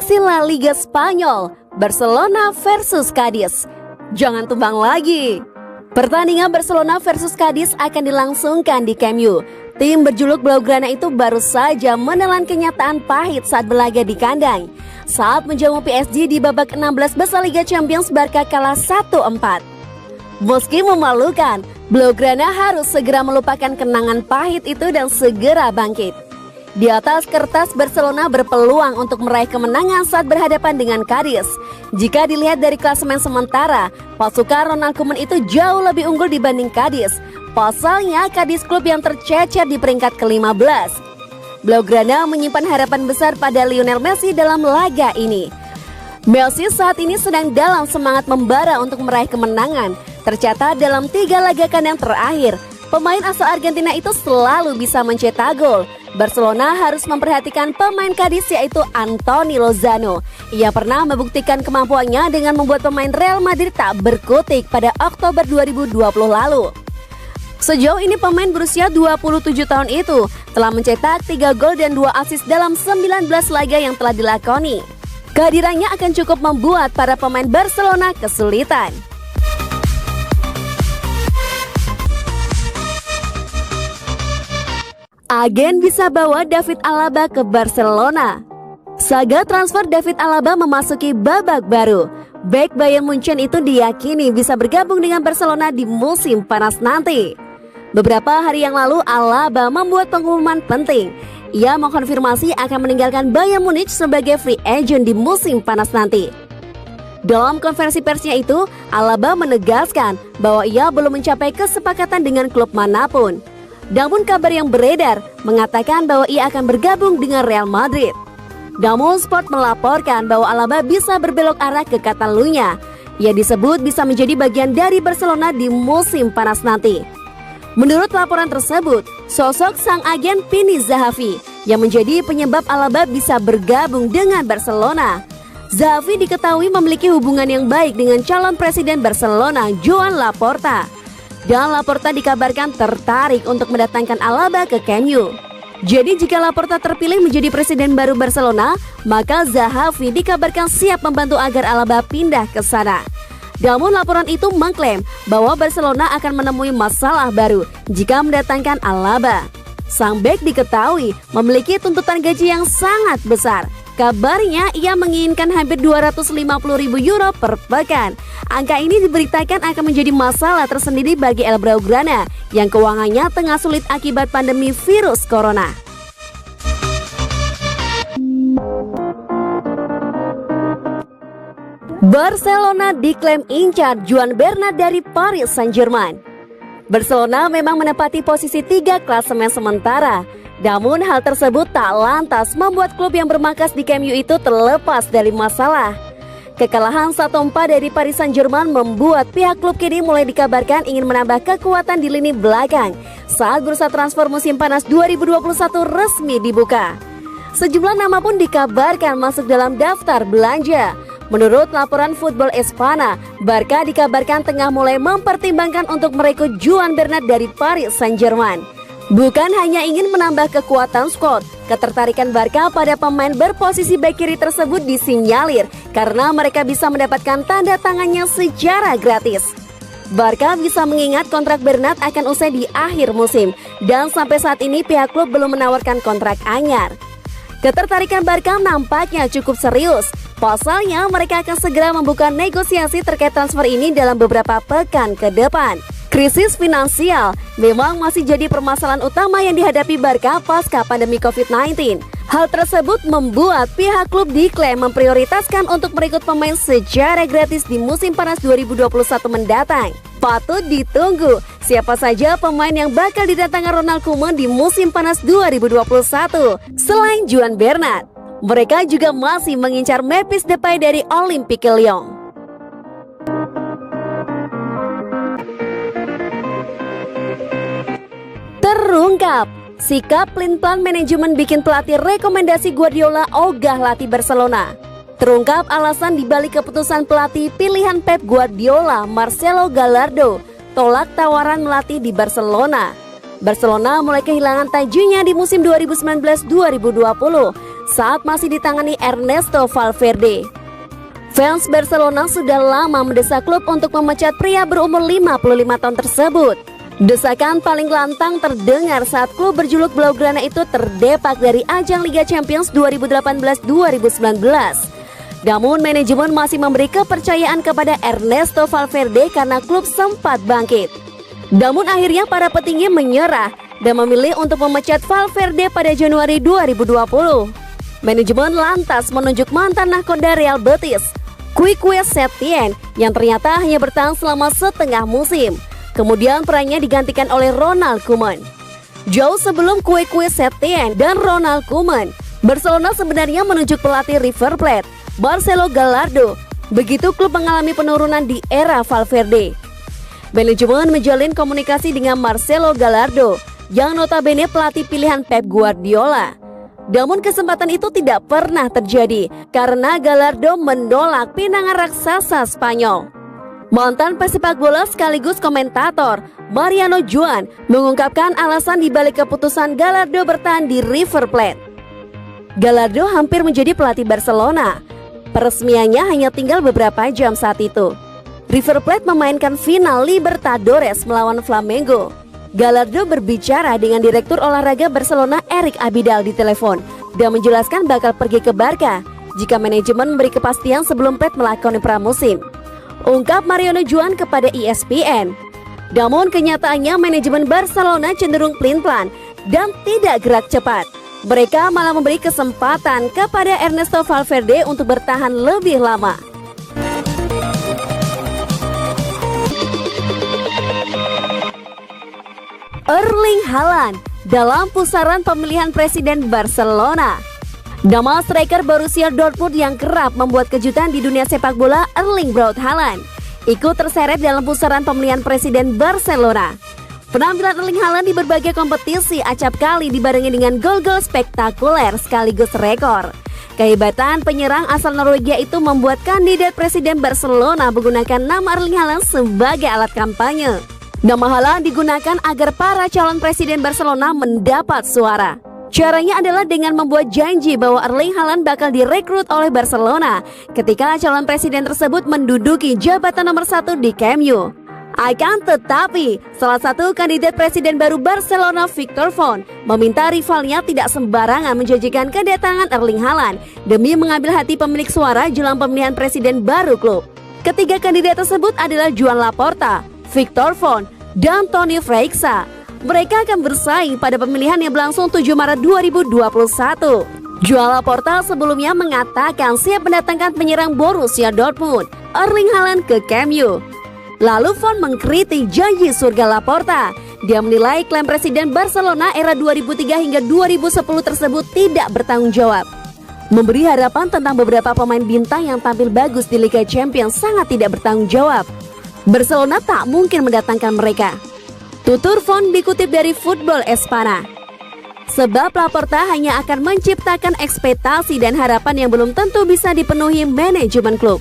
Prediksi La Liga Spanyol, Barcelona versus Cadiz. Jangan tumbang lagi. Pertandingan Barcelona versus Cadiz akan dilangsungkan di Camp Nou. Tim berjuluk Blaugrana itu baru saja menelan kenyataan pahit saat berlaga di kandang. Saat menjamu PSG di babak 16 besar Liga Champions, Barca kalah 1-4. Meski memalukan, Blaugrana harus segera melupakan kenangan pahit itu dan segera bangkit. Di atas kertas, Barcelona berpeluang untuk meraih kemenangan saat berhadapan dengan Cadiz. Jika dilihat dari klasemen sementara, pasukan Ronald Koeman itu jauh lebih unggul dibanding Cadiz. Pasalnya, Cadiz klub yang tercecer di peringkat ke-15. Blaugrana menyimpan harapan besar pada Lionel Messi dalam laga ini. Messi saat ini sedang dalam semangat membara untuk meraih kemenangan. Tercatat dalam 3 laga kandang terakhir, pemain asal Argentina itu selalu bisa mencetak gol. Barcelona harus memperhatikan pemain Cadiz yaitu Anthony Lozano. Ia pernah membuktikan kemampuannya dengan membuat pemain Real Madrid tak berkutik pada Oktober 2020 lalu. Sejauh ini pemain berusia 27 tahun itu telah mencetak 3 gol dan 2 assist dalam 19 laga yang telah dilakoni. Kehadirannya akan cukup membuat para pemain Barcelona kesulitan. Agen bisa bawa David Alaba ke Barcelona. Saga transfer David Alaba memasuki babak baru. Bek Bayern Munchen itu diyakini bisa bergabung dengan Barcelona di musim panas nanti. Beberapa hari yang lalu Alaba membuat pengumuman penting. Ia mengkonfirmasi akan meninggalkan Bayern Munich sebagai free agent di musim panas nanti. Dalam konferensi persnya itu, Alaba menegaskan bahwa ia belum mencapai kesepakatan dengan klub manapun. Namun kabar yang beredar mengatakan bahwa ia akan bergabung dengan Real Madrid. Namun Sport melaporkan bahwa Alaba bisa berbelok arah ke Catalunya. Ia disebut bisa menjadi bagian dari Barcelona di musim panas nanti. Menurut laporan tersebut, sosok sang agen Pini Zahavi yang menjadi penyebab Alaba bisa bergabung dengan Barcelona. Zahavi diketahui memiliki hubungan yang baik dengan calon presiden Barcelona, Joan Laporta. Dan Laporta dikabarkan tertarik untuk mendatangkan Alaba ke Camp Nou. Jadi jika Laporta terpilih menjadi presiden baru Barcelona, maka Zahavi dikabarkan siap membantu agar Alaba pindah ke sana. Namun laporan itu mengklaim bahwa Barcelona akan menemui masalah baru jika mendatangkan Alaba. Sang bek diketahui memiliki tuntutan gaji yang sangat besar. Kabarnya ia menginginkan hampir 250.000 euro per pekan. Angka ini diberitakan akan menjadi masalah tersendiri bagi El Blaugrana yang keuangannya tengah sulit akibat pandemi virus corona. Barcelona diklaim incar Juan Bernat dari Paris Saint-Germain. Barcelona memang menempati posisi 3 klasemen sementara. Namun hal tersebut tak lantas membuat klub yang bermarkas di Camp Nou itu terlepas dari masalah. Kekalahan 1-4 dari Paris Saint-Germain membuat pihak klub kini mulai dikabarkan ingin menambah kekuatan di lini belakang saat bursa transfer musim panas 2021 resmi dibuka. Sejumlah nama pun dikabarkan masuk dalam daftar belanja. Menurut laporan Football Espana, Barca dikabarkan tengah mulai mempertimbangkan untuk merekrut Juan Bernat dari Paris Saint-Germain. Bukan hanya ingin menambah kekuatan skuad, ketertarikan Barca pada pemain berposisi bek kiri tersebut disinyalir karena mereka bisa mendapatkan tanda tangannya secara gratis. Barca bisa mengingat kontrak Bernat akan usai di akhir musim dan sampai saat ini pihak klub belum menawarkan kontrak anyar. Ketertarikan Barca nampaknya cukup serius. Pasalnya mereka akan segera membuka negosiasi terkait transfer ini dalam beberapa pekan ke depan. Krisis finansial memang masih jadi permasalahan utama yang dihadapi Barca pasca pandemi COVID-19. Hal tersebut membuat pihak klub diklaim memprioritaskan untuk merekrut pemain secara gratis di musim panas 2021 mendatang. Patut ditunggu siapa saja pemain yang bakal didatangkan Ronald Koeman di musim panas 2021. Selain Juan Bernat, mereka juga masih mengincar Memphis Depay dari Olympique Lyon. Terungkap, sikap pelin-pelan manajemen bikin pelatih rekomendasi Guardiola ogah latih Barcelona. Terungkap alasan dibalik keputusan pelatih pilihan Pep Guardiola, Marcelo Gallardo, tolak tawaran melatih di Barcelona. Barcelona mulai kehilangan tajinya di musim 2019-2020 saat masih ditangani Ernesto Valverde. Fans Barcelona sudah lama mendesak klub untuk memecat pria berumur 55 tahun tersebut. Desakan paling lantang terdengar saat klub berjuluk Blaugrana itu terdepak dari ajang Liga Champions 2018-2019. Namun manajemen masih memberi kepercayaan kepada Ernesto Valverde karena klub sempat bangkit. Namun akhirnya para petinggi menyerah dan memilih untuk memecat Valverde pada Januari 2020. Manajemen lantas menunjuk mantan nahkoda Real Betis, Quique Setien, yang ternyata hanya bertahan selama setengah musim. Kemudian perannya digantikan oleh Ronald Koeman. Jauh sebelum Quique Setien dan Ronald Koeman, Barcelona sebenarnya menunjuk pelatih River Plate, Marcelo Gallardo. Begitu klub mengalami penurunan di era Valverde. Manajemen menjalin komunikasi dengan Marcelo Gallardo, yang notabene pelatih pilihan Pep Guardiola. Namun kesempatan itu tidak pernah terjadi karena Gallardo menolak pinangan raksasa Spanyol. Mantan pesepak bola sekaligus komentator Mariano Joan mengungkapkan alasan dibalik keputusan Gallardo bertahan di River Plate. Gallardo hampir menjadi pelatih Barcelona. Peresmiannya hanya tinggal beberapa jam saat itu. River Plate memainkan final Libertadores melawan Flamengo. Gallardo berbicara dengan Direktur Olahraga Barcelona Eric Abidal di telepon dan menjelaskan bakal pergi ke Barca jika manajemen memberi kepastian sebelum Plate melakoni pramusim, ungkap Mariano Joan kepada ESPN. Namun kenyataannya manajemen Barcelona cenderung pelin-pelan dan tidak gerak cepat. Mereka malah memberi kesempatan kepada Ernesto Valverde untuk bertahan lebih lama. Erling Haaland dalam pusaran pemilihan presiden Barcelona. Nama striker Borussia Dortmund yang kerap membuat kejutan di dunia sepak bola, Erling Braut Haaland, ikut terseret dalam pusaran pemilihan presiden Barcelona. Penampilan Erling Haaland di berbagai kompetisi acap kali dibarengi dengan gol-gol spektakuler sekaligus rekor. Kehebatan penyerang asal Norwegia itu membuat kandidat presiden Barcelona menggunakan nama Erling Haaland sebagai alat kampanye. Nama Haaland digunakan agar para calon presiden Barcelona mendapat suara. Caranya adalah dengan membuat janji bahwa Erling Haaland bakal direkrut oleh Barcelona ketika calon presiden tersebut menduduki jabatan nomor 1 di Camp Nou. Akan tetapi, salah satu kandidat presiden baru Barcelona, Victor Font, meminta rivalnya tidak sembarangan menjanjikan kedatangan Erling Haaland demi mengambil hati pemilik suara jelang pemilihan presiden baru klub. Ketiga kandidat tersebut adalah Joan Laporta, Victor Font, dan Toni Freixa. Mereka akan bersaing pada pemilihan yang berlangsung 7 Maret 2021. Joan Laporta sebelumnya mengatakan siap mendatangkan penyerang Borussia Dortmund, Erling Haaland, ke Camp Nou. Lalu Font mengkritik janji surga Laporta. Dia menilai klaim presiden Barcelona era 2003 hingga 2010 tersebut tidak bertanggung jawab. Memberi harapan tentang beberapa pemain bintang yang tampil bagus di Liga Champions sangat tidak bertanggung jawab. Barcelona tak mungkin mendatangkan mereka. Tutur Font dikutip dari Football Espana. Sebab Laporta hanya akan menciptakan ekspektasi dan harapan yang belum tentu bisa dipenuhi manajemen klub.